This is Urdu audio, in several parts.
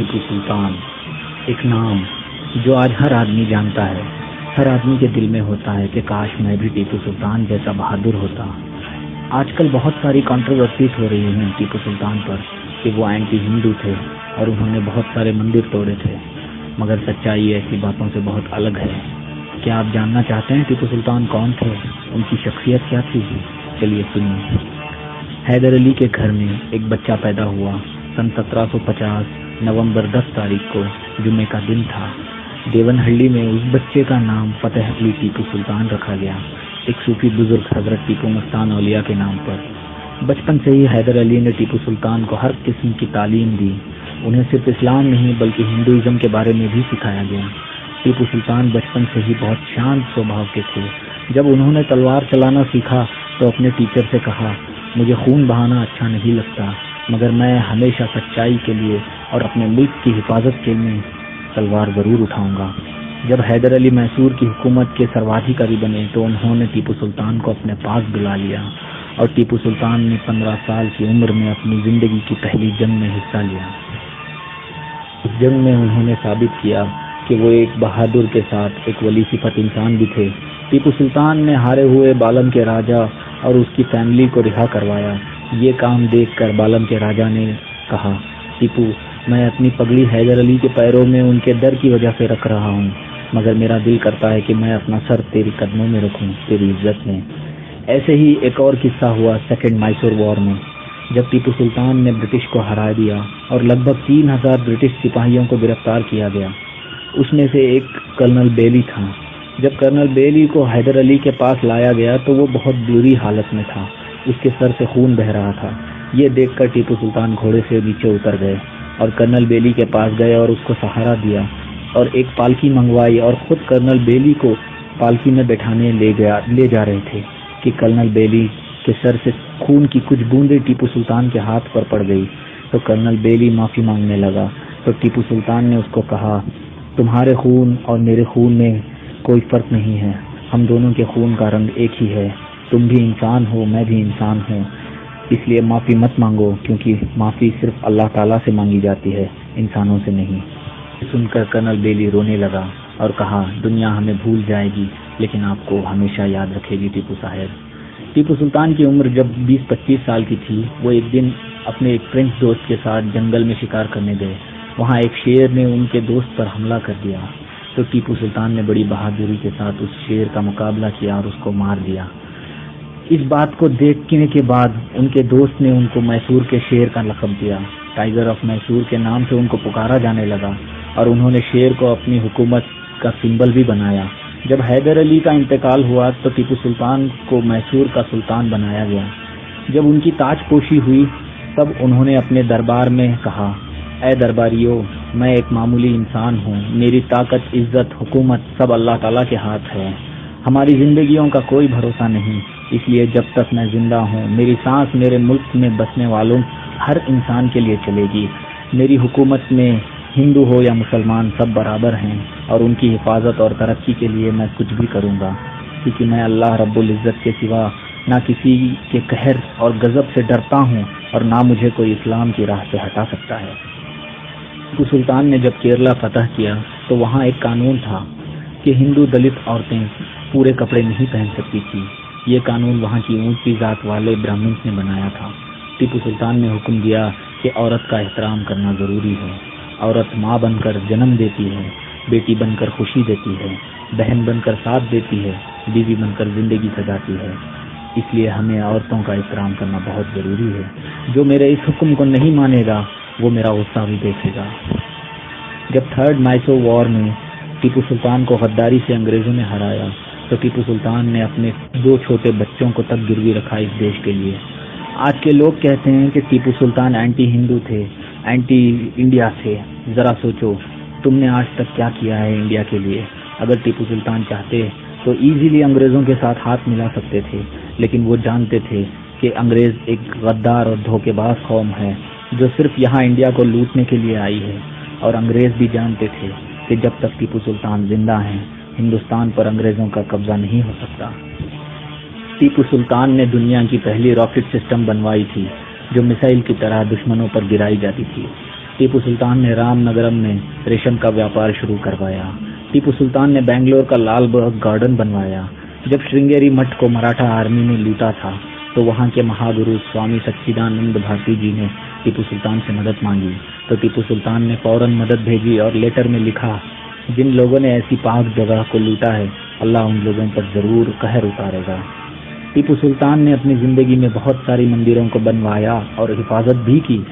ٹیپو سلطان، ایک نام جو آج ہر آدمی جانتا ہے، ہر آدمی کے دل میں ہوتا ہے کہ کاش میں بھی ٹیپو سلطان جیسا بہادر ہوتا۔ آج کل بہت ساری کنٹروورسیز ہو رہی ہیں ٹیپو سلطان پر کہ وہ اینٹی ہندو تھے اور انہوں نے بہت سارے مندر توڑے تھے، مگر سچائی ایسی باتوں سے بہت الگ ہے۔ کیا آپ جاننا چاہتے ہیں ٹیپو سلطان کون تھے، ان کی شخصیت کیا تھی؟ چلیے سنیے۔ حیدر علی کے گھر میں ایک بچہ پیدا ہوا۔ سن 1750 نومبر 10 تاریخ کو جمعے کا دن تھا۔ دیون ہلّی میں اس بچے کا نام فتح علی ٹیپو سلطان رکھا گیا، ایک صوفی بزرگ حضرت ٹیپو مستان اولیاء کے نام پر۔ بچپن سے ہی حیدر علی نے ٹیپو سلطان کو ہر قسم کی تعلیم دی، انہیں صرف اسلام نہیں بلکہ ہندوازم کے بارے میں بھی سکھایا گیا۔ ٹیپو سلطان بچپن سے ہی بہت شانت سوبھاؤ کے تھے۔ جب انہوں نے تلوار چلانا سیکھا تو اپنے ٹیچر سے کہا، مجھے خون بہانا اچھا نہیں لگتا، مگر میں ہمیشہ سچائی کے لیے اور اپنے ملک کی حفاظت کے لیے تلوار ضرور اٹھاؤں گا۔ جب حیدر علی میسور کی حکومت کے سروادھیکاری بنے تو انہوں نے ٹیپو سلطان کو اپنے پاس بلا لیا اور ٹیپو سلطان نے 15 سال کی عمر میں اپنی زندگی کی پہلی جنگ میں حصہ لیا۔ اس جنگ میں انہوں نے ثابت کیا کہ وہ ایک بہادر کے ساتھ ایک ولی صفت انسان بھی تھے۔ ٹیپو سلطان نے ہارے ہوئے بالم کے راجا اور اس کی فیملی کو رہا کروایا۔ یہ کام دیکھ کر بالم کے راجا نے کہا، ٹیپو، میں اپنی پگڑی حیدر علی کے پیروں میں ان کے ڈر کی وجہ سے رکھ رہا ہوں، مگر میرا دل کرتا ہے کہ میں اپنا سر تیری قدموں میں رکھوں، تیری عزت میں۔ ایسے ہی ایک اور قصہ ہوا سیکنڈ میسور وار میں، جب ٹیپو سلطان نے برٹش کو ہرا دیا اور لگ بھگ 3000 برٹش سپاہیوں کو گرفتار کیا گیا۔ اس میں سے ایک کرنل بیلی تھا۔ جب کرنل بیلی کو حیدر علی کے پاس لایا گیا تو وہ بہت بری حالت میں تھا، اس کے سر سے خون بہہ رہا تھا۔ یہ دیکھ کر ٹیپو سلطان گھوڑے سے نیچے اتر گئے اور کرنل بیلی کے پاس گئے اور اس کو سہارا دیا اور ایک پالکی منگوائی اور خود کرنل بیلی کو پالکی میں بٹھانے لے جا رہے تھے کہ کرنل بیلی کے سر سے خون کی کچھ بوندیں ٹیپو سلطان کے ہاتھ پر پڑ گئی تو کرنل بیلی معافی مانگنے لگا تو ٹیپو سلطان نے اس کو کہا، تمہارے خون اور میرے خون میں کوئی فرق نہیں ہے، ہم دونوں کے خون کا رنگ ایک ہی ہے، تم بھی انسان ہو، میں بھی انسان ہوں، اس لیے معافی مت مانگو، کیونکہ معافی صرف اللہ تعالیٰ سے مانگی جاتی ہے، انسانوں سے نہیں۔ سن کر کرنل بیلی رونے لگا اور کہا، دنیا ہمیں بھول جائے گی لیکن آپ کو ہمیشہ یاد رکھے گی ٹیپو صاحب۔ ٹیپو سلطان کی عمر جب 20-25 سال کی تھی، وہ ایک دن اپنے ایک فرینچ دوست کے ساتھ جنگل میں شکار کرنے گئے۔ وہاں ایک شیر نے ان کے دوست پر حملہ کر دیا تو ٹیپو سلطان نے بڑی بہادری کے ساتھ اس شیر کا مقابلہ کیا اور اس کو مار دیا۔ اس بات کو دیکھنے کے بعد ان کے دوست نے ان کو میسور کے شیر کا لقب دیا۔ ٹائیگر آف میسور کے نام سے ان کو پکارا جانے لگا اور انہوں نے شیر کو اپنی حکومت کا سمبل بھی بنایا۔ جب حیدر علی کا انتقال ہوا تو ٹیپو سلطان کو میسور کا سلطان بنایا گیا۔ جب ان کی تاج پوشی ہوئی تب انہوں نے اپنے دربار میں کہا، اے درباریوں، میں ایک معمولی انسان ہوں، میری طاقت، عزت، حکومت سب اللہ تعالیٰ کے ہاتھ ہے، ہماری زندگیوں کا کوئی بھروسہ نہیں، اس لیے جب تک میں زندہ ہوں میری سانس میرے ملک میں بسنے والوں ہر انسان کے لیے چلے گی۔ میری حکومت میں ہندو ہو یا مسلمان سب برابر ہیں اور ان کی حفاظت اور ترقی کے لیے میں کچھ بھی کروں گا، کیونکہ میں اللہ رب العزت کے سوا نہ کسی کے قہر اور غضب سے ڈرتا ہوں اور نہ مجھے کوئی اسلام کی راہ سے ہٹا سکتا ہے۔ ٹیپو سلطان نے جب کیرلا فتح کیا تو وہاں ایک قانون تھا کہ ہندو دلت عورتیں پورے کپڑے نہیں پہن سکتی تھی۔ یہ قانون وہاں کی اونچی ذات والے برہمنس نے بنایا تھا۔ ٹیپو سلطان نے حکم دیا کہ عورت کا احترام کرنا ضروری ہے۔ عورت ماں بن کر جنم دیتی ہے، بیٹی بن کر خوشی دیتی ہے، بہن بن کر ساتھ دیتی ہے، بیوی بن کر زندگی سجاتی ہے، اس لیے ہمیں عورتوں کا احترام کرنا بہت ضروری ہے۔ جو میرے اس حکم کو نہیں مانے گا وہ میرا غصہ بھی دیکھے گا۔ جب تھرڈ میسور وار میں ٹیپو سلطان کو غداری سے انگریزوں نے ہرایا تو ٹیپو سلطان نے اپنے 2 چھوٹے بچوں کو تک گروی رکھا اس دیش کے لیے۔ آج کے لوگ کہتے ہیں کہ ٹیپو سلطان اینٹی ہندو تھے، اینٹی انڈیا تھے۔ ذرا سوچو، تم نے آج تک کیا کیا ہے انڈیا کے لیے؟ اگر ٹیپو سلطان چاہتے تو ایزیلی انگریزوں کے ساتھ ہاتھ ملا سکتے تھے، لیکن وہ جانتے تھے کہ انگریز ایک غدار اور دھوکے باز قوم ہے جو صرف یہاں انڈیا کو لوٹنے کے لیے آئی ہے، اور انگریز بھی جانتے تھے کہ جب تک ٹیپو سلطان زندہ ہیں ہندوستان پر انگریزوں کا قبضہ نہیں ہو سکتا۔ ٹیپو سلطان نے دنیا کی پہلی راکٹ سسٹم بنوائی تھی جو میسائل کی طرح دشمنوں پر گرائی جاتی تھی۔ ٹیپو سلطان نے رام نگرم میں ریشم کا ویاپار شروع کروایا. ٹیپو سلطان نے بنگلور کا لال باغ گارڈن بنوایا. جب شرنگیری مٹھ کو مراٹھا آرمی نے لوٹا تھا تو وہاں کے مہاگرو سوامی سچیدانند بھارتی جی نے ٹیپو سلطان سے مدد مانگی تو ٹیپو سلطان نے فوراً مدد بھیجی اور لیٹر میں لکھا، جن لوگوں نے ایسی پاک جگہ کو لوٹا ہے اللہ ان لوگوں پر ضرور قہر اتارے گا. ٹیپو سلطان نے اپنی زندگی میں بہت ساری مندروں کو بنوایا اور حفاظت بھی کی.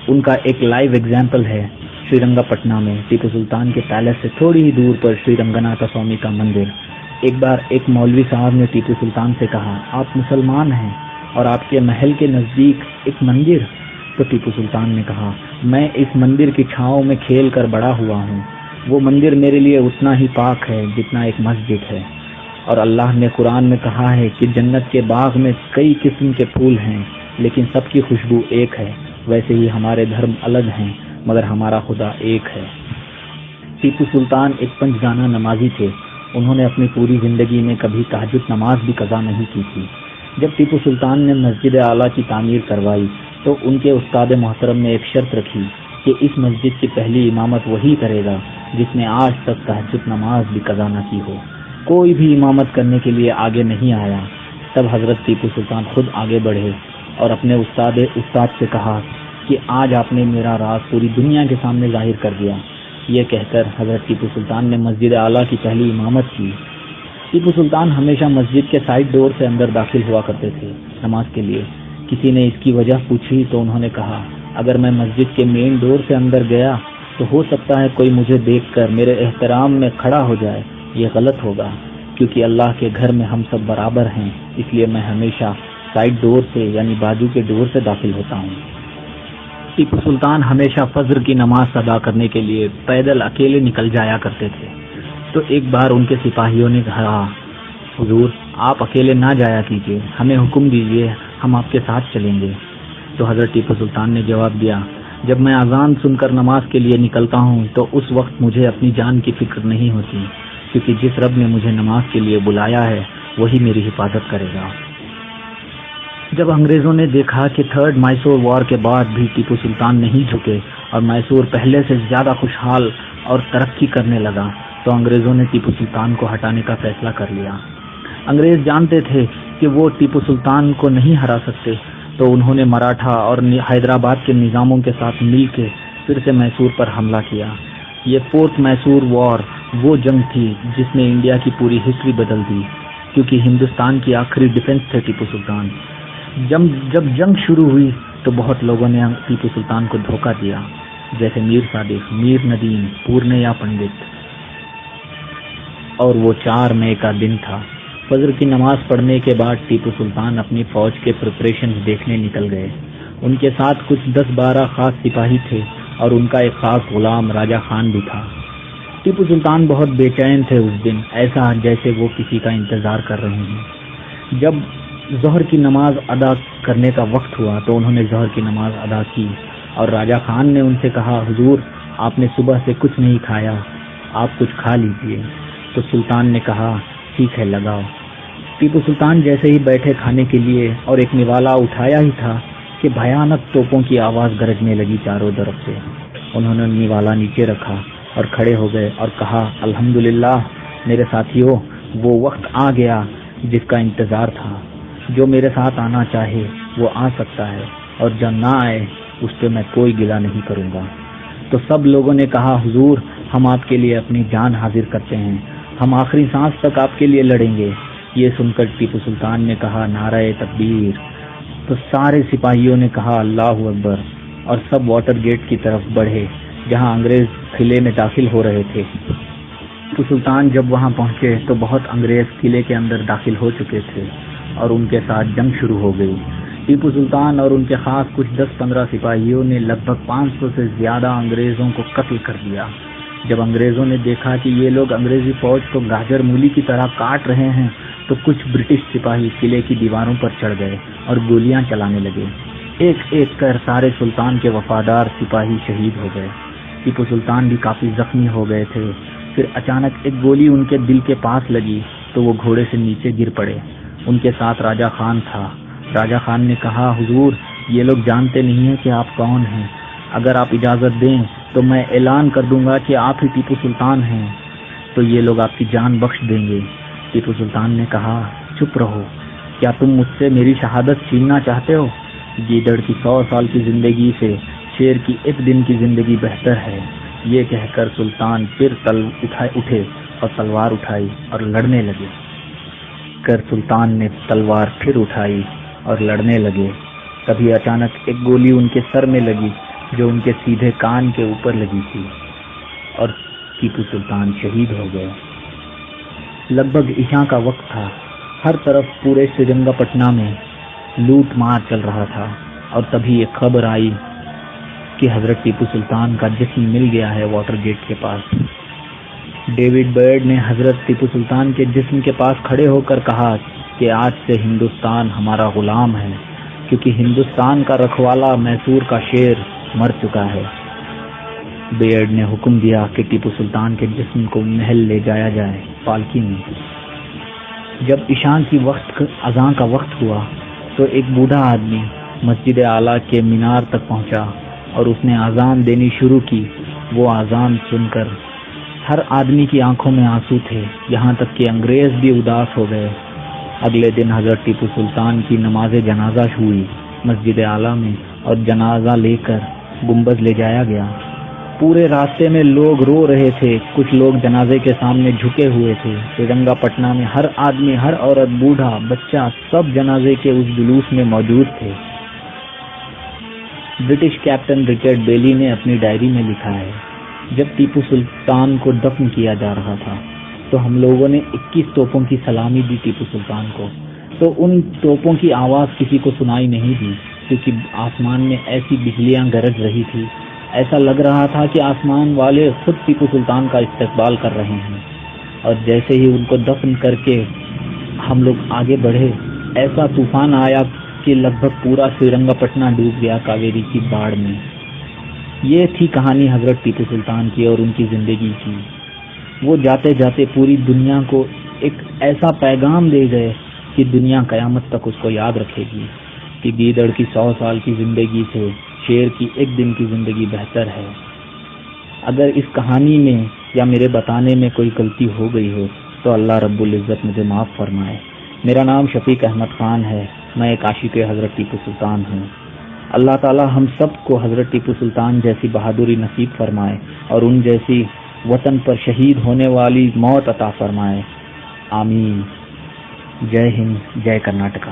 ان کا ایک لائیو ایگزامپل ہے شری رنگا پٹنہ میں ٹیپو سلطان کے پیلس سے تھوڑی ہی دور پر شری رنگناتھ سوامی کا مندر. ایک بار ایک مولوی صاحب نے ٹیپو سلطان سے کہا، آپ مسلمان ہیں اور آپ کے محل کے نزدیک ایک مندر؟ تو ٹیپو سلطان نے کہا، میں اس مندر کی چھاؤں میں کھیل کر بڑا ہوا ہوں. وہ مندر میرے لیے اتنا ہی پاک ہے جتنا ایک مسجد ہے. اور اللہ نے قرآن میں کہا ہے کہ جنت کے باغ میں کئی قسم کے پھول ہیں لیکن سب کی خوشبو ایک ہے. ویسے ہی ہمارے دھرم الگ ہیں مگر ہمارا خدا ایک ہے. ٹیپو سلطان ایک پنجگانہ نمازی تھے. انہوں نے اپنی پوری زندگی میں کبھی تہجد نماز بھی قضا نہیں کی تھی. جب ٹیپو سلطان نے مسجد اعلیٰ کی تعمیر کروائی تو ان کے استاد محترم نے ایک شرط رکھی کہ اس مسجد کی پہلی امامت وہی کرے گا جس نے آج تک تہجد نماز بھی قضا نہ کی ہو. کوئی بھی امامت کرنے کے لیے آگے نہیں آیا. تب حضرت ٹیپو سلطان خود آگے بڑھے اور اپنے استاد سے کہا کہ آج آپ نے میرا راز پوری دنیا کے سامنے ظاہر کر دیا. یہ کہہ کر حضرت ٹیپو سلطان نے مسجد اعلیٰ کی پہلی امامت کی. ٹیپو سلطان ہمیشہ مسجد کے سائڈ ڈور سے اندر داخل ہوا کرتے تھے نماز کے لیے. کسی نے اس کی وجہ پوچھی تو انہوں نے کہا، اگر میں مسجد کے مین ڈور سے اندر گیا تو ہو سکتا ہے کوئی مجھے دیکھ کر میرے احترام میں کھڑا ہو جائے. یہ غلط ہوگا کیونکہ اللہ کے گھر میں ہم سب برابر ہیں، اس لیے میں ہمیشہ سائڈ ڈور سے یعنی بازو کے ڈور سے داخل ہوتا ہوں. ٹیپو سلطان ہمیشہ فجر کی نماز ادا کرنے کے لیے پیدل اکیلے نکل جایا کرتے تھے. تو ایک بار ان کے سپاہیوں نے کہا، حضور آپ اکیلے نہ جایا کیجیے، ہمیں حکم دیجیے، ہم آپ کے ساتھ چلیں گے. تو حضرت ٹیپو سلطان نے جواب دیا، جب میں اذان سن کر نماز کے لیے نکلتا ہوں تو اس وقت مجھے اپنی جان کی فکر نہیں ہوتی، کیونکہ جس رب نے مجھے نماز کے لیے بلایا ہے وہی میری حفاظت کرے گا. جب انگریزوں نے دیکھا کہ تھرڈ میسور وار کے بعد بھی ٹیپو سلطان نہیں جھکے اور میسور پہلے سے زیادہ خوشحال اور ترقی کرنے لگا تو انگریزوں نے ٹیپو سلطان کو ہٹانے کا فیصلہ کر لیا. انگریز جانتے تھے کہ وہ ٹیپو سلطان کو نہیں ہرا سکتے تو انہوں نے مراٹھا اور حیدرآباد کے نظاموں کے ساتھ مل کے پھر سے میسور پر حملہ کیا. یہ فورتھ میسور وار وہ جنگ تھی جس نے انڈیا کی پوری ہسٹری بدل دی، کیونکہ ہندوستان کی آخری ڈیفنس تھے ٹیپو سلطان. جب جنگ شروع ہوئی تو بہت لوگوں نے ٹیپو سلطان کو دھوکہ دیا، جیسے میر صادق، میر ندیم، پورنیا پنڈت. اور وہ 4 مئی کا دن تھا. فجر کی نماز پڑھنے کے بعد ٹیپو سلطان اپنی فوج کے پریپریشن دیکھنے نکل گئے. ان کے ساتھ کچھ 10-12 خاص سپاہی تھے اور ان کا ایک خاص غلام راجہ خان بھی تھا. ٹیپو سلطان بہت بے چین تھے اس دن، ایسا جیسے وہ کسی کا انتظار کر رہے ہیں. جب ظہر کی نماز ادا کرنے کا وقت ہوا تو انہوں نے ظہر کی نماز ادا کی اور راجہ خان نے ان سے کہا، حضور آپ نے صبح سے کچھ نہیں کھایا، آپ کچھ کھا لیجئے. تو سلطان نے کہا، ٹھیک ہے لگاؤ. ٹیپو سلطان جیسے ہی بیٹھے کھانے کے لیے اور ایک نوالا اٹھایا ہی تھا کہ بھیانک توپوں کی آواز گرجنے لگی چاروں طرف سے. انہوں نے نوالا نیچے رکھا اور کھڑے ہو گئے اور کہا، الحمدللہ میرے ساتھیوں، وہ وقت آ گیا جس کا انتظار تھا. جو میرے ساتھ آنا چاہے وہ آ سکتا ہے اور جو نہ آئے اس پہ میں کوئی گلہ نہیں کروں گا. تو سب لوگوں نے کہا، حضور ہم آپ کے لیے اپنی جان حاضر کرتے ہیں، ہم آخری سانس تک آپ کے لیے لڑیں گے. یہ سن کر ٹیپو سلطان نے کہا، نعرہ تکبیر. تو سارے سپاہیوں نے کہا، اللہ اکبر، اور سب واٹر گیٹ کی طرف بڑھے جہاں انگریز قلعے میں داخل ہو رہے تھے. ٹیپو سلطان جب وہاں پہنچے تو بہت انگریز قلعے کے اندر داخل ہو چکے تھے اور ان کے ساتھ جنگ شروع ہو گئی. ٹیپو سلطان اور ان کے خاص کچھ 10-15 سپاہیوں نے لگ بھگ 500 سے زیادہ انگریزوں کو قتل کر دیا. جب انگریزوں نے دیکھا کہ یہ لوگ انگریزی فوج کو گاجر مولی کی طرح کاٹ رہے ہیں تو کچھ برٹش سپاہی قلعے کی دیواروں پر چڑھ گئے اور گولیاں چلانے لگے. ایک ایک کر سارے سلطان کے وفادار سپاہی شہید ہو گئے. ٹیپو سلطان بھی کافی زخمی ہو گئے تھے. پھر اچانک ایک گولی ان کے دل کے پاس لگی تو وہ گھوڑے سے نیچے گر پڑے. ان کے ساتھ راجہ خان تھا. راجہ خان نے کہا، حضور یہ لوگ جانتے نہیں ہیں کہ آپ کون ہیں. اگر آپ اجازت دیں تو میں اعلان کر دوں گا کہ آپ ہی ٹیپو سلطان ہیں، تو یہ لوگ آپ کی جان بخش دیں گے۔ ٹیپو سلطان نے کہا، چپ رہو، کیا تم مجھ سے میری شہادت چھیننا چاہتے ہو؟ گیدڑ کی 100 سال کی زندگی سے شیر کی ایک دن کی زندگی بہتر ہے۔ یہ کہہ کر سلطان پھر اٹھے اور تلوار اٹھائی اور لڑنے لگے۔ سلطان نے تلوار پھر اٹھائی اور لڑنے لگے۔ تبھی اچانک ایک گولی ان کے سر میں لگی جو ان کے سیدھے کان کے اوپر لگی تھی اور ٹیپو سلطان شہید ہو گئے۔ لگ بھگ عشاء کا وقت تھا۔ ہر طرف پورے سرنگا پٹنہ میں لوٹ مار چل رہا تھا، اور تبھی ایک خبر آئی کہ حضرت ٹیپو سلطان کا جسم مل گیا ہے واٹر گیٹ کے پاس۔ ڈیوڈ برڈ نے حضرت ٹیپو سلطان کے جسم کے پاس کھڑے ہو کر کہا کہ آج سے ہندوستان ہمارا غلام ہے، کیونکہ ہندوستان کا رکھوالا میسور کا شیر مر چکا ہے۔ بیئرڈ نے حکم دیا کہ ٹیپو سلطان کے جسم کو محل لے جایا جائے پالکی میں۔ جب عشاء کی اذان کا وقت ہوا تو ایک بوڑھا آدمی مسجد اعلیٰ کے مینار تک پہنچا اور اس نے اذان دینی شروع کی۔ وہ اذان سن کر ہر آدمی کی آنکھوں میں آنسو تھے، یہاں تک کہ انگریز بھی اداس ہو گئے۔ اگلے دن حضرت ٹیپو سلطان کی نماز جنازہ ہوئی مسجد اعلیٰ میں، اور جنازہ لے کر گنبد لے جایا گیا۔ پورے راستے میں لوگ رو رہے تھے، کچھ لوگ جنازے کے سامنے جھکے ہوئے تھے۔ سرنگا پٹنہ میں ہر آدمی، ہر عورت، بوڑھا، بچہ، سب جنازے کے اس جلوس میں موجود تھے۔ برٹش کیپٹن رچرڈ بیلی نے اپنی ڈائری میں لکھا ہے، جب ٹیپو سلطان کو دفن کیا جا رہا تھا تو ہم لوگوں نے 21 توپوں کی سلامی دی ٹیپو سلطان کو، تو ان توپوں کی آواز کسی کو سنائی نہیں دی، کیونکہ آسمان میں ایسی بجلیاں گرج رہی تھی، ایسا لگ رہا تھا کہ آسمان والے خود ٹیپو سلطان کا استقبال کر رہے ہیں۔ اور جیسے ہی ان کو دفن کر کے ہم لوگ آگے بڑھے، ایسا طوفان آیا کہ لگ بھگ پورا سرنگا پٹنہ ڈوب گیا کاویری کی باڑھ میں۔ یہ تھی کہانی حضرت ٹیپو سلطان کی اور ان کی زندگی کی۔ وہ جاتے جاتے پوری دنیا کو ایک ایسا پیغام دے گئے کہ دنیا قیامت تک اس کو یاد رکھے گی کہ گیدڑ کی 100 سال کی زندگی سے شیر کی ایک دن کی زندگی بہتر ہے۔ اگر اس کہانی میں یا میرے بتانے میں کوئی غلطی ہو گئی ہو تو اللہ رب العزت مجھے معاف فرمائے۔ میرا نام شفیق احمد خان ہے، میں ایک عاشق حضرت ٹیپو سلطان ہوں۔ اللہ تعالی ہم سب کو حضرت ٹیپو سلطان جیسی بہادری نصیب فرمائے اور ان جیسی وطن پر شہید ہونے والی موت عطا فرمائے، آمین۔ جے ہند، جے کرناٹکا۔